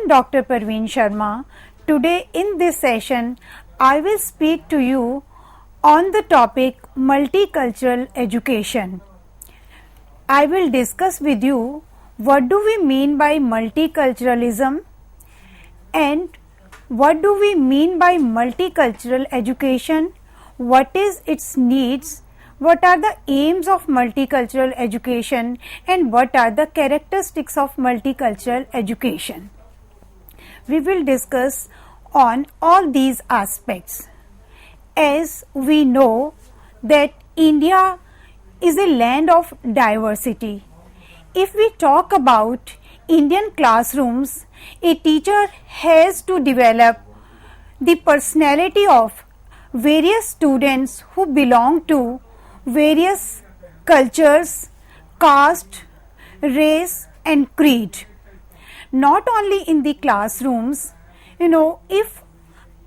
am Dr. Parveen Sharma. Today in this session, I will speak to you on the topic multicultural education. I will discuss with you what do we mean by multiculturalism and what do we mean by multicultural education, what is its needs, what are the aims of multicultural education and what are the characteristics of multicultural education. We will discuss on all these aspects. As we know that India is a land of diversity. If we talk about Indian classrooms, a teacher has to develop the personality of various students who belong to various cultures, caste, race and creed. Not only in the classrooms, if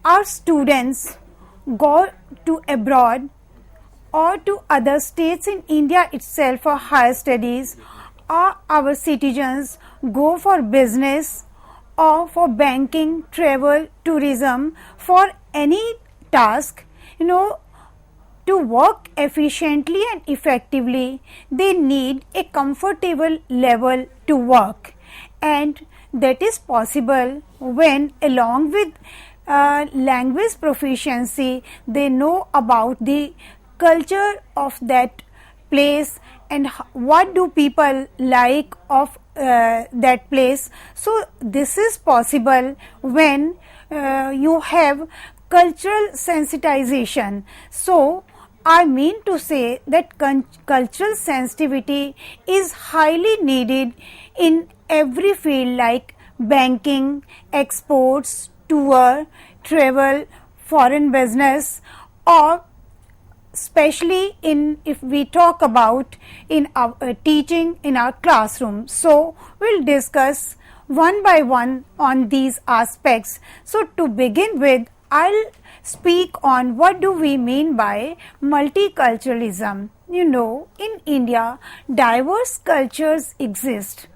our students go to abroad or to other states in India itself for higher studies, or our citizens go for business or for banking, travel, tourism, for any task, to work efficiently and effectively, they need a comfortable level to work, and that is possible when along with language proficiency they know about the culture of that place and what do people like of that place. So this is possible when you have cultural sensitization. So I mean to say that cultural sensitivity is highly needed in every field like banking, exports, tour, travel, foreign business, or especially if we talk about in our teaching in our classroom. So we'll discuss one by one on these aspects. So to begin with, I'll speak on what do we mean by multiculturalism. In India, diverse cultures exist.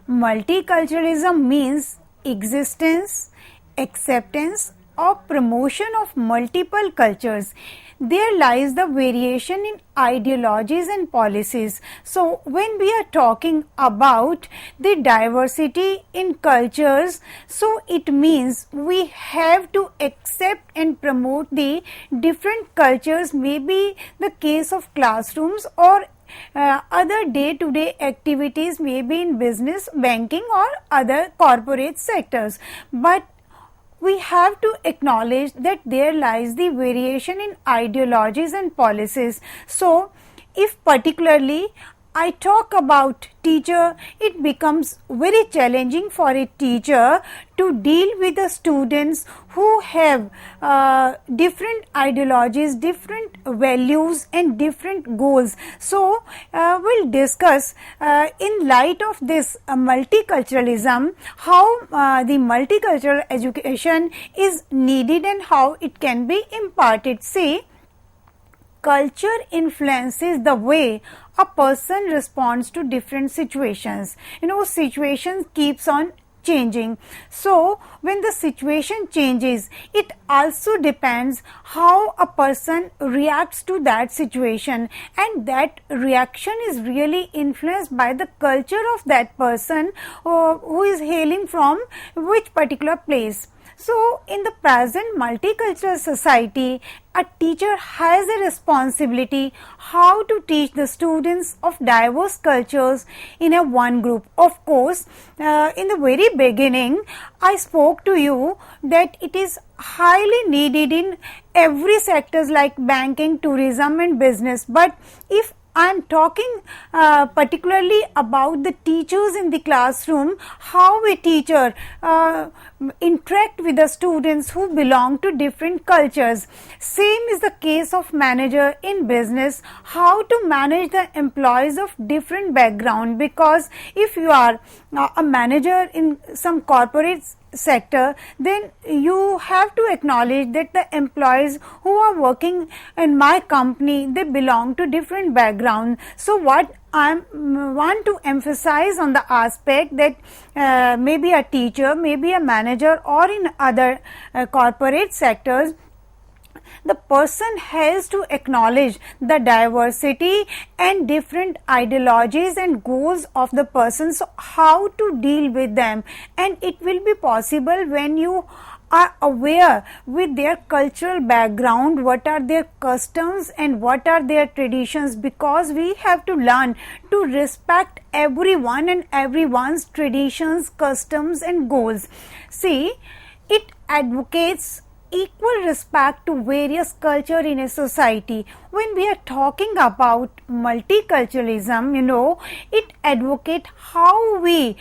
Multiculturalism means existence, acceptance or promotion of multiple cultures. There lies the variation in ideologies and policies. So when we are talking about the diversity in cultures, so it means we have to accept and promote the different cultures, maybe the case of classrooms or other day-to-day activities, maybe in business, banking or other corporate sectors. But we have to acknowledge that there lies the variation in ideologies and policies. So if particularly I talk about teacher, it becomes very challenging for a teacher to deal with the students who have different ideologies, different values and different goals. So we'll discuss in light of this multiculturalism, how the multicultural education is needed and how it can be imparted. See, culture influences the way a person responds to different situations. Situations keeps on changing. So when the situation changes, it also depends how a person reacts to that situation, and that reaction is really influenced by the culture of that person who is hailing from which particular place. So in the present multicultural society, a teacher has a responsibility how to teach the students of diverse cultures in a one group. Of course, in the very beginning, I spoke to you that it is highly needed in every sectors like banking, tourism and business. But if I am talking particularly about the teachers in the classroom, how a teacher interact with the students who belong to different cultures. Same is the case of manager in business, how to manage the employees of different background, because if you are a manager in some corporate sector, then you have to acknowledge that the employees who are working in my company, they belong to different backgrounds. So what I want to emphasize on the aspect that maybe a teacher, maybe a manager, or in other corporate sectors, the person has to acknowledge the diversity and different ideologies and goals of the person, so how to deal with them. And it will be possible when you are aware with their cultural background, what are their customs and what are their traditions, because we have to learn to respect everyone and everyone's traditions, customs and goals. See, it advocates equal respect to various culture in a society. When we are talking about multiculturalism, it advocates how we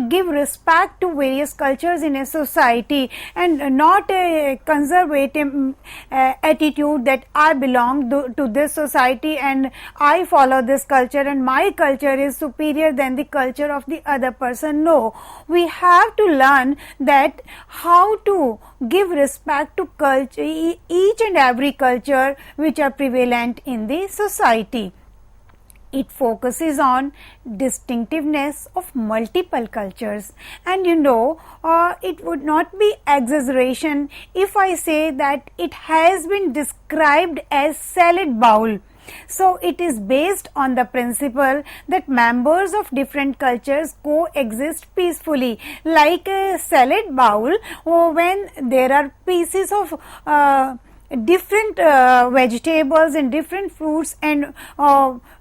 give respect to various cultures in a society, and not a conservative attitude that I belong to this society and I follow this culture and my culture is superior than the culture of the other person. No, we have to learn that how to give respect to culture, each and every culture which are prevalent in the society. It focuses on distinctiveness of multiple cultures, and it would not be exaggeration if I say that it has been described as salad bowl. So it is based on the principle that members of different cultures coexist peacefully, like a salad bowl, or when there are pieces of different vegetables and different fruits, and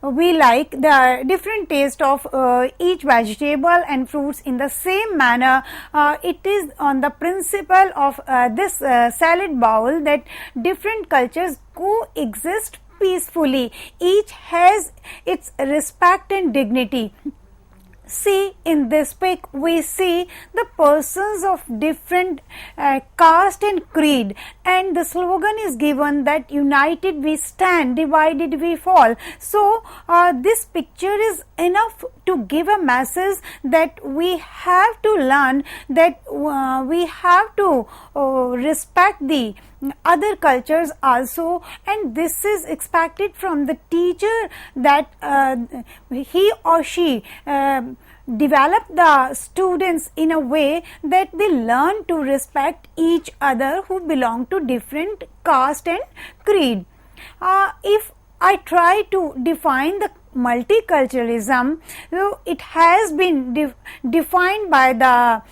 we like the different taste of each vegetable and fruits in the same manner. It is on the principle of this salad bowl that different cultures coexist peacefully. Each has its respect and dignity. See, in this pic we see the persons of different caste and creed, and the slogan is given that united we stand, divided we fall. So this picture is enough to give a message that we have to learn, that we have to respect the other cultures also, and this is expected from the teacher, that he or she develop the students in a way that they learn to respect each other who belong to different caste and creed. If I try to define the multiculturalism, it has been defined by the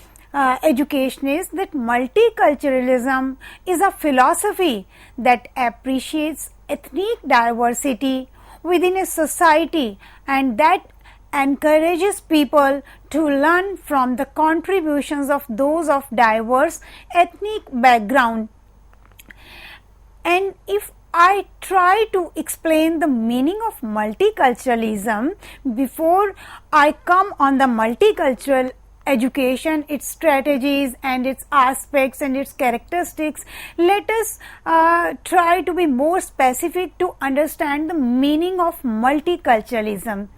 educationists that multiculturalism is a philosophy that appreciates ethnic diversity within a society, and that encourages people to learn from the contributions of those of diverse ethnic background. And if I try to explain the meaning of multiculturalism before I come on the multicultural education, its strategies and its aspects and its characteristics, let us try to be more specific to understand the meaning of multiculturalism.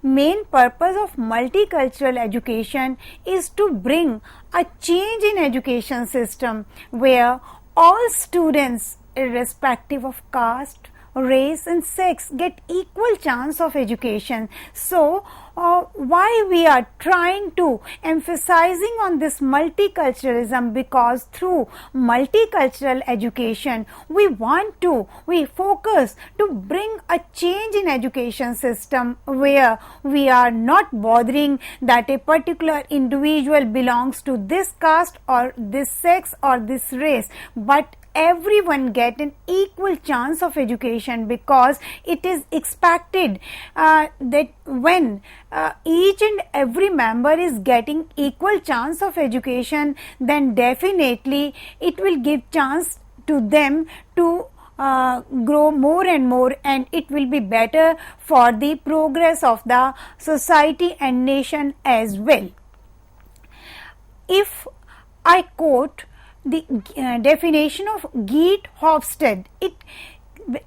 Main purpose of multicultural education is to bring a change in education system where all students, irrespective of caste, race and sex, get equal chance of education. So why we are trying to emphasizing on this multiculturalism, because through multicultural education we focus to bring a change in education system where we are not bothering that a particular individual belongs to this caste or this sex or this race, but everyone get an equal chance of education, because it is expected that when each and every member is getting equal chance of education, then definitely it will give chance to them to grow more and more, and it will be better for the progress of the society and nation as well. If I quote the definition of Geert Hofstede, it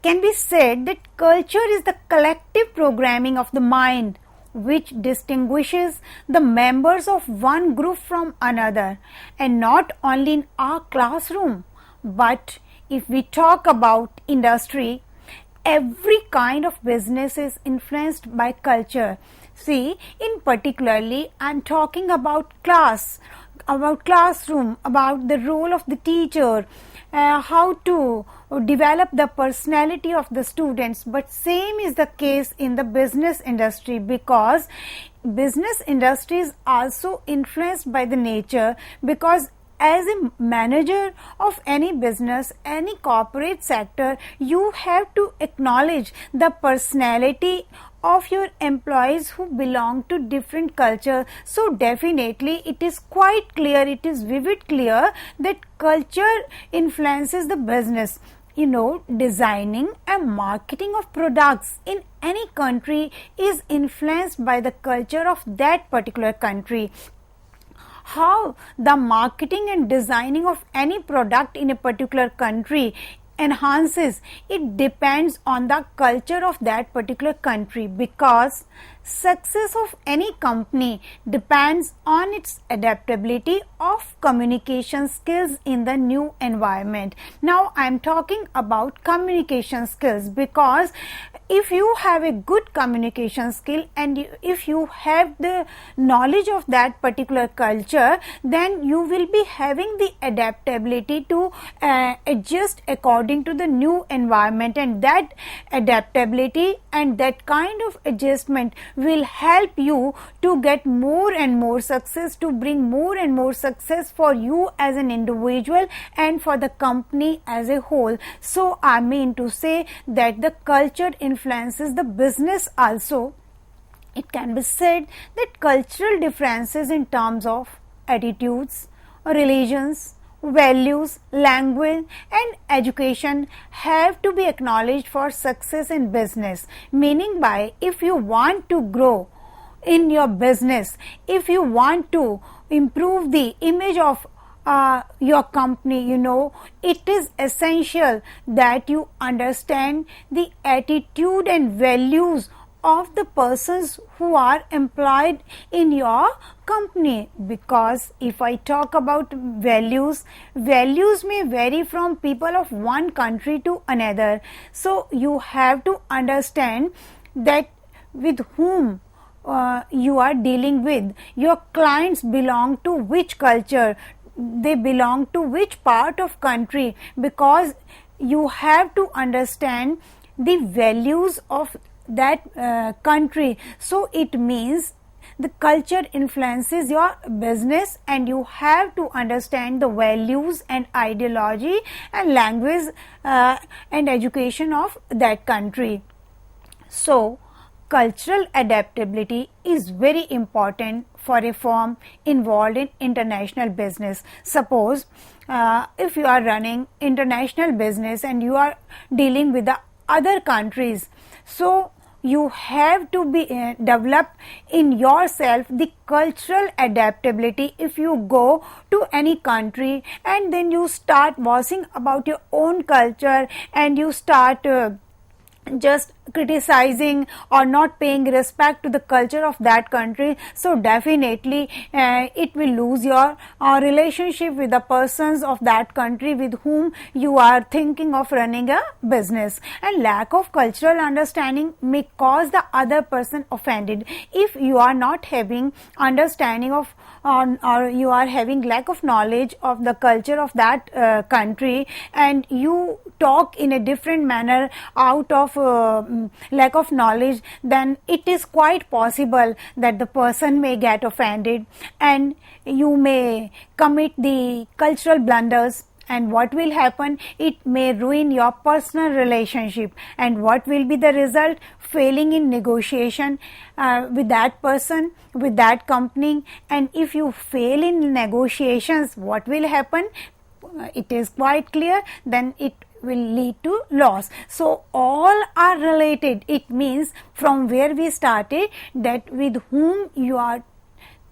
can be said that culture is the collective programming of the mind which distinguishes the members of one group from another, and not only in our classroom, but if we talk about industry, every kind of business is influenced by culture. See, in particularly, I am talking about classroom, about the role of the teacher, how to develop the personality of the students. But same is the case in the business industry, because business industry is also influenced by the nature, because as a manager of any business, any corporate sector, you have to acknowledge the personality of your employees who belong to different culture. So definitely it is quite clear, it is vivid clear that culture influences the business. You know, designing and marketing of products in any country is influenced by the culture of that particular country. How the marketing and designing of any product in a particular country enhances, it depends on the culture of that particular country, because success of any company depends on its adaptability of communication skills in the new environment. Now I am talking about communication skills, because if you have a good communication skill and if you have the knowledge of that particular culture, then you will be having the adaptability to adjust according to the new environment, and that adaptability and that kind of adjustment will help you to get more and more success, to bring more and more success for you as an individual and for the company as a whole. So I mean to say that the culture influences the business also. It can be said that cultural differences in terms of attitudes, religions, values, language and education have to be acknowledged for success in business. Meaning by, if you want to grow in your business, if you want to improve the image of your company, you know, it is essential that you understand the attitude and values of the persons who are employed in your company. Because if I talk about values, values may vary from people of one country to another. So you have to understand that with whom you are dealing with. Your clients belong to which culture, they belong to which part of country, because you have to understand the values of that country. So it means the culture influences your business, and you have to understand the values and ideology and language and education of that country. So cultural adaptability is very important for a firm involved in international business. Suppose if you are running international business and you are dealing with the other countries, so you have to be develop in yourself the cultural adaptability. If you go to any country and then you start boasting about your own culture and you start just criticizing or not paying respect to the culture of that country, so definitely it will lose your relationship with the persons of that country with whom you are thinking of running a business. And lack of cultural understanding may cause the other person offended. If you are not having understanding of or you are having lack of knowledge of the culture of that country, and you talk in a different manner out of lack of knowledge, then it is quite possible that the person may get offended and you may commit the cultural blunders. And what will happen? It may ruin your personal relationship. And what will be the result? Failing in negotiation with that person, with that company. And if you fail in negotiations, what will happen? It is quite clear, then it will lead to loss. So all are related. It means from where we started, that with whom you are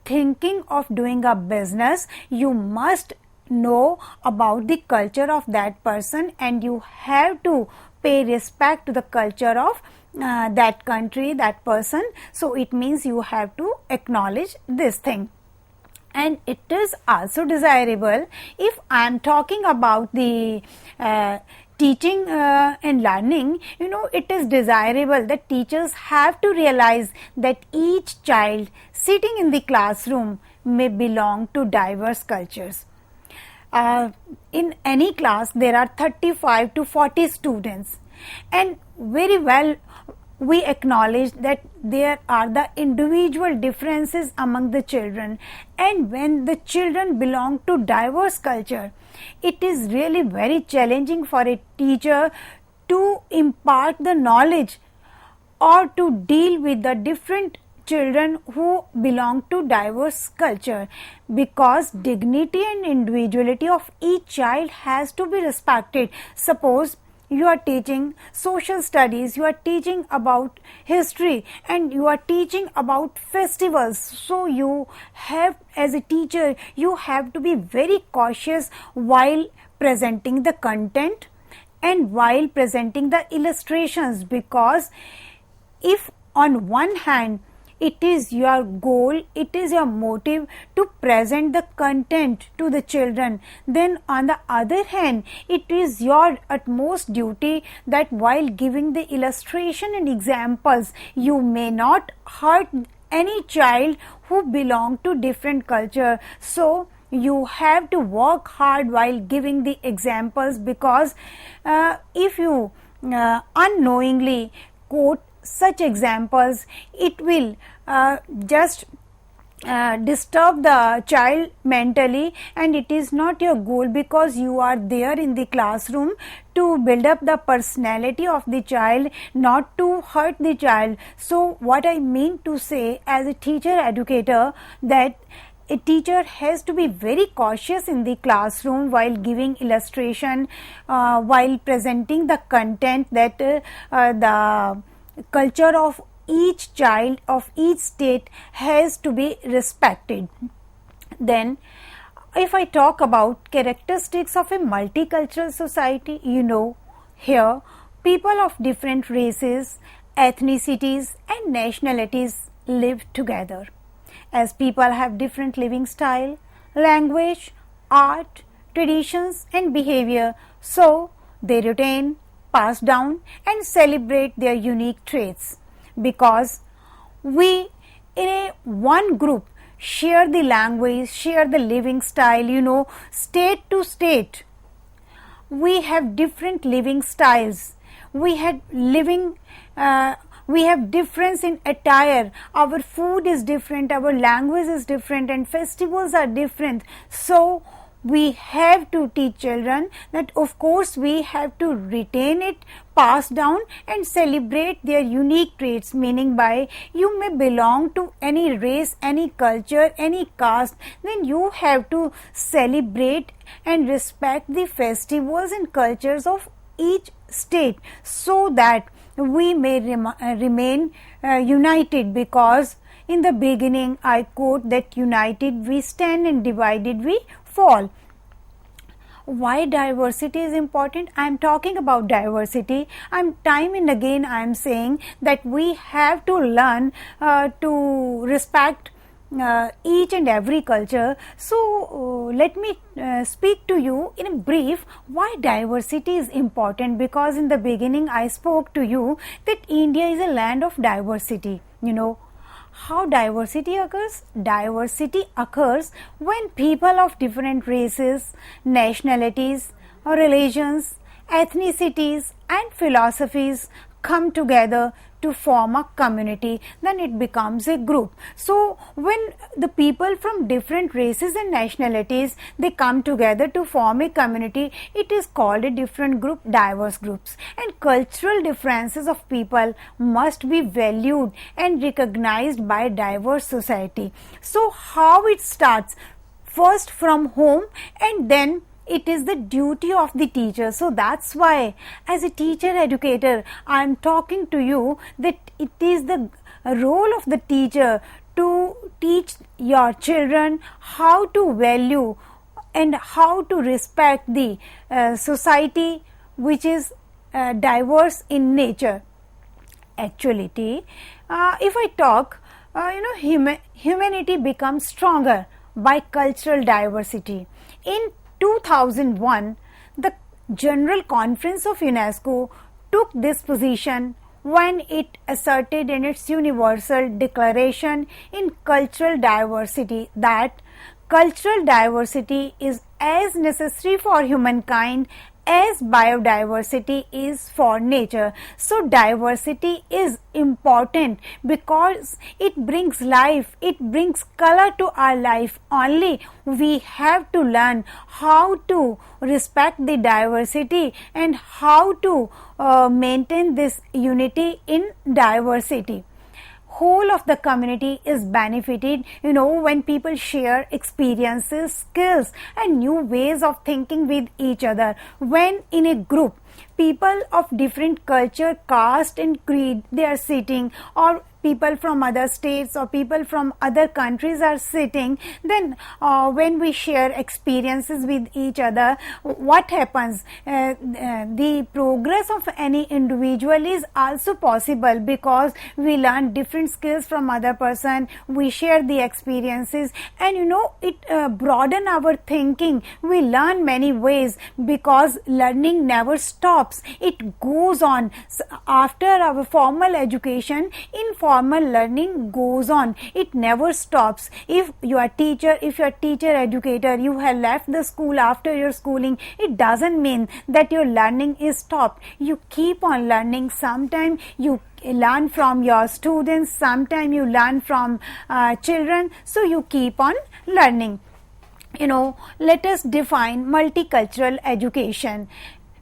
thinking of doing a business, you must know about the culture of that person, and you have to pay respect to the culture of that country, that person. So it means you have to acknowledge this thing. And it is also desirable, if I am talking about the teaching and learning, it is desirable that teachers have to realize that each child sitting in the classroom may belong to diverse cultures. In any class there are 35 to 40 students, and very well we acknowledge that there are the individual differences among the children, and when the children belong to diverse culture, it is really very challenging for a teacher to impart the knowledge or to deal with the different children who belong to diverse culture, because dignity and individuality of each child has to be respected. Suppose you are teaching social studies, you are teaching about history, and you are teaching about festivals. So you have, as a teacher, you have to be very cautious while presenting the content and while presenting the illustrations, because if on one hand it is your goal, it is your motive to present the content to the children, then on the other hand it is your utmost duty that while giving the illustration and examples, you may not hurt any child who belong to different culture. So you have to work hard while giving the examples, because if you unknowingly quote such examples, it will just disturb the child mentally, and it is not your goal, because you are there in the classroom to build up the personality of the child, not to hurt the child. So what I mean to say as a teacher educator, that a teacher has to be very cautious in the classroom while giving illustration, while presenting the content, that the culture of each child of each state has to be respected. Then if I talk about characteristics of a multicultural society, here people of different races, ethnicities and nationalities live together. As people have different living style, language, art, traditions and behavior, so they retain, pass down and celebrate their unique traits, because we in a one group share the language, share the living style, state to state we have different living styles, we have difference in attire, our food is different, our language is different and festivals are different. So we have to teach children that of course we have to retain it, pass down and celebrate their unique traits, meaning by you may belong to any race, any culture, any caste, then you have to celebrate and respect the festivals and cultures of each state, so that we may remain united, because in the beginning I quote that united we stand and divided we fall. Why diversity is important? I am talking about diversity. Time and again I am saying that we have to learn to respect each and every culture. So let me speak to you in a brief why diversity is important, because in the beginning I spoke to you that India is a land of diversity. How diversity occurs? Diversity occurs when people of different races, nationalities, religions, ethnicities and philosophies come together to form a community, then it becomes a group. So when the people from different races and nationalities, they come together to form a community, it is called a different group, diverse groups. And cultural differences of people must be valued and recognized by diverse society. So how it starts? First from home, and then it is the duty of the teacher. So that's why as a teacher educator I am talking to you that it is the role of the teacher to teach your children how to value and how to respect the society which is diverse in nature. actuality, if I talk, humanity becomes stronger by cultural diversity. In 2001, the General Conference of UNESCO took this position when it asserted in its Universal Declaration in Cultural Diversity that cultural diversity is as necessary for humankind as biodiversity is for nature. So diversity is important because it brings life, it brings color to our life. Only we have to learn how to respect the diversity and how to maintain this unity in diversity. Whole of the community is benefited, when people share experiences, skills and new ways of thinking with each other. When in a group, people of different culture, caste and creed, they are sitting, or people from other states or people from other countries are sitting, then when we share experiences with each other, what happens? The progress of any individual is also possible because we learn different skills from other person, we share the experiences, and it broaden our thinking. We learn many ways because learning never stops, it goes on. So after our formal education, informal learning goes on, it never stops. If you are teacher, if you are teacher educator, you have left the school after your schooling, it doesn't mean that your learning is stopped. You keep on learning. Sometimes you learn from your students, sometimes you learn from children, so you keep on learning. Let us define multicultural education.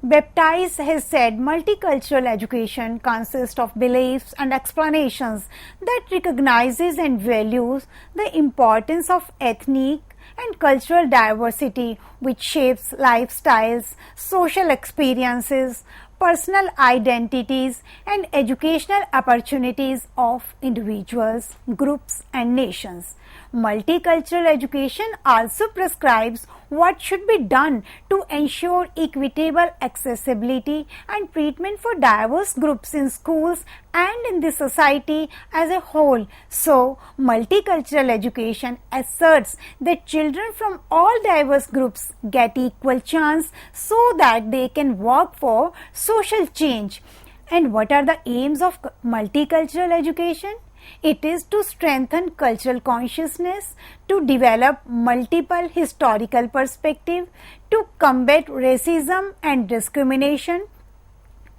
Baptiste has said multicultural education consists of beliefs and explanations that recognizes and values the importance of ethnic and cultural diversity, which shapes lifestyles, social experiences, personal identities and educational opportunities of individuals, groups and nations. Multicultural education also prescribes what should be done to ensure equitable accessibility and treatment for diverse groups in schools and in the society as a whole. So, multicultural education asserts that children from all diverse groups get equal chance so that they can work for social change. And what are the aims of multicultural education? It is to strengthen cultural consciousness, to develop multiple historical perspectives, to combat racism and discrimination,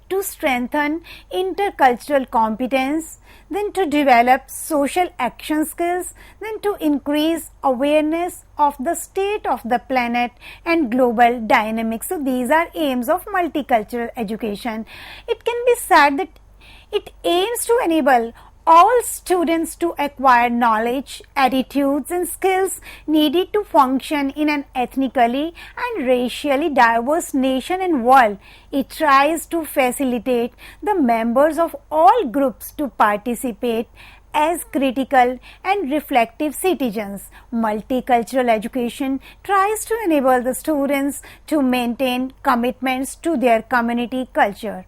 to strengthen intercultural competence, then to develop social action skills, then to increase awareness of the state of the planet and global dynamics. So these are aims of multicultural education. It can be said that it aims to enable all students to acquire knowledge, attitudes and skills needed to function in an ethnically and racially diverse nation and world. It tries to facilitate the members of all groups to participate as critical and reflective citizens. Multicultural education tries to enable the students to maintain commitments to their community culture.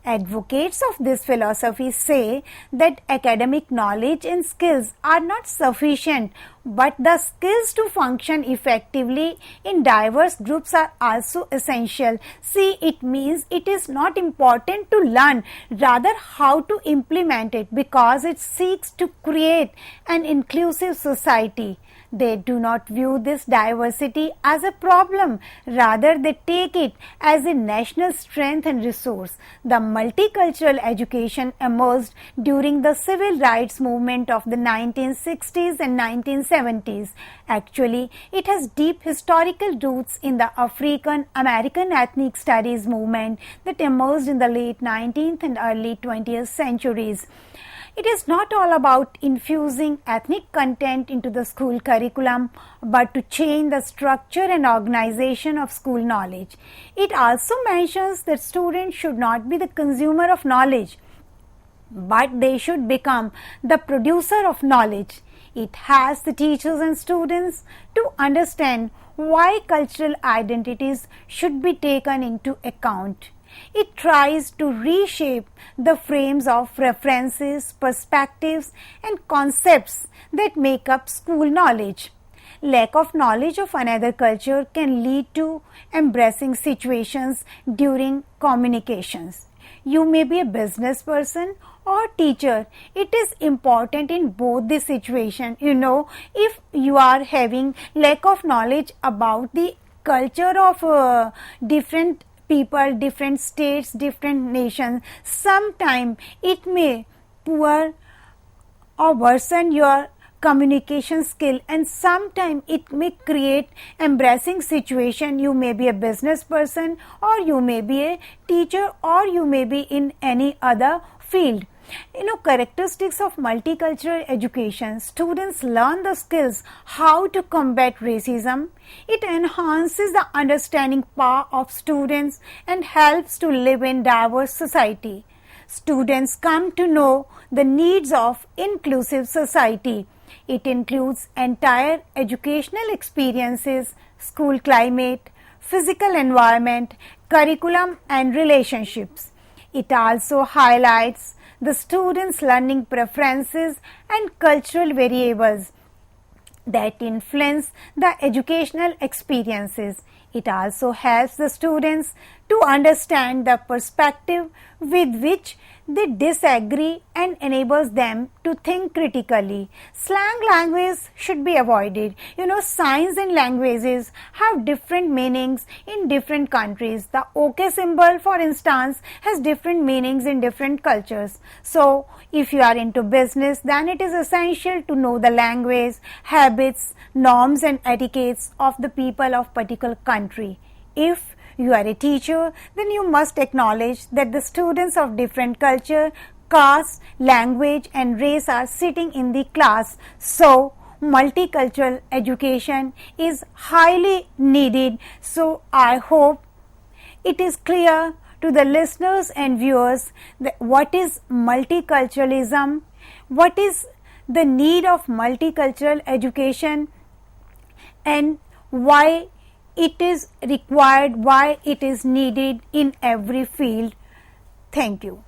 Advocates of this philosophy say that academic knowledge and skills are not sufficient, but the skills to function effectively in diverse groups are also essential. See, it means it is not important to learn, rather how to implement it, because it seeks to create an inclusive society. They do not view this diversity as a problem, rather they take it as a national strength and resource. The multicultural education emerged during the civil rights movement of the 1960s and 1970s. Actually, it has deep historical roots in the African American ethnic studies movement that emerged in the late 19th and early 20th centuries. It is not all about infusing ethnic content into the school curriculum, but to change the structure and organization of school knowledge. It also mentions that students should not be the consumer of knowledge, but they should become the producer of knowledge. It has the teachers and students to understand why cultural identities should be taken into account. It tries to reshape the frames of references, perspectives, and concepts that make up school knowledge. Lack of knowledge of another culture can lead to embarrassing situations during communications. You may be a business person or teacher. It is important in both the situation. If you are having lack of knowledge about the culture of different people, different states, different nations, sometime it may poor or worsen your communication skill, and sometimes it may create embarrassing situation. You may be a business person, or you may be a teacher, or you may be in any other field. Characteristics of multicultural education: students learn the skills how to combat racism. It enhances the understanding power of students and helps to live in diverse society. Students come to know the needs of inclusive society. It includes entire educational experiences, school climate, physical environment, curriculum and relationships. It also highlights the students' learning preferences and cultural variables that influence the educational experiences. It also helps the students to understand the perspective with which they disagree and enables them to think critically. Slang language should be avoided. Signs and languages have different meanings in different countries. The OK symbol, for instance, has different meanings in different cultures. So, if you are into business, then it is essential to know the language, habits, norms and etiquettes of the people of particular country. If you are a teacher, then you must acknowledge that the students of different culture, caste, language and race are sitting in the class. So, multicultural education is highly needed. So, I hope it is clear to the listeners and viewers that what is multiculturalism, what is the need of multicultural education, and why it is required, why it is needed in every field. Thank you.